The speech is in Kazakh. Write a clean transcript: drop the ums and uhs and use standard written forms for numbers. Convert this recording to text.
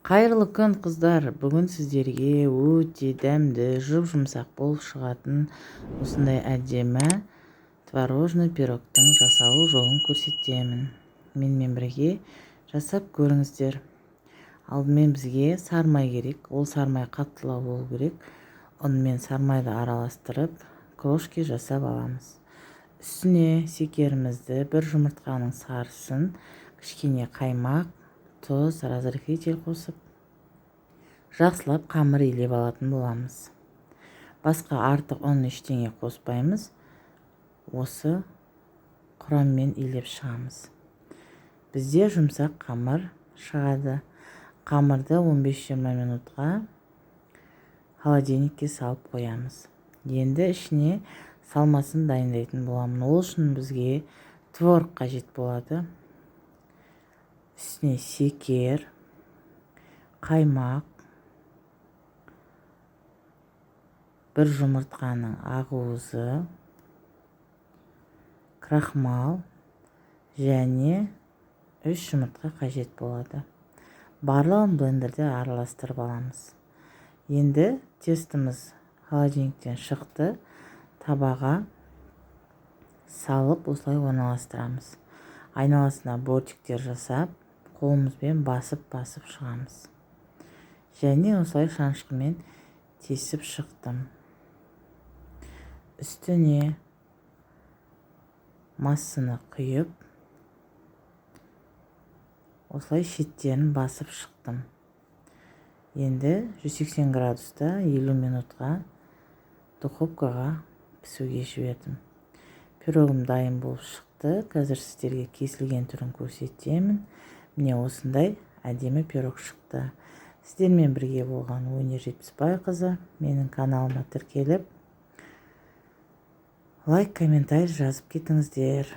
Қайырлы күн қыздар, бүгін сіздерге өте дәмді, жұп-жұмсақ болып шығатын осындай әдемі творожный пирогтың жасалу жолын көрсетемін. Менімен бірге жасап көріңіздер. Алдымен бізге сармай керек, ол сармай қаттылау болу керек. Онымен сармайды араластырып, крошки жасап аламыз. Үстіне секерімізді, бір жұмыртқаның сарысын, кішкене қаймақ, тұз, разрыхлитель қосып, жақсылап қамыр илеп алатын боламыз. Басқа артық ұн ештеңе қоспаймыз. Осы құраммен илеп шығамыз. Бізде жұмсақ қамыр шығады. Қамырды 15-20 минутқа холодильникке салып қоямыз. Енді ішіне салмасын дайындайтын боламын. Ол үшін бізге творог қажет болады. Үстіне секер, қаймақ, бір жұмыртқаның ақуызы, крахмал және 3 жұмыртқа қажет болады. Барлығын блендерде араластырып аламыз. Енді тестіміз холодильниктен шықты. Табаға салып осылай орналастырамыз. Айналасына бортиктер жасап, қолымызбен басып шығамыз. Және осылай шанышқымен тесіп шықтым. Үстіне массаны құйып, осылай шеттерін басып шықтым. Енді 180 градуста 50 минутқа духовкаға пісуге жібердім. Пирогым дайын болып шықты. Қазір сіздерге кесілген түрін көрсетемін. Міне осындай әдемі пирог шықты. Сіздермен бірге болған Өнер Жетпісбайқызы. Менің каналыма тіркеліп, лайк, комментарий жазып кетіңіздер.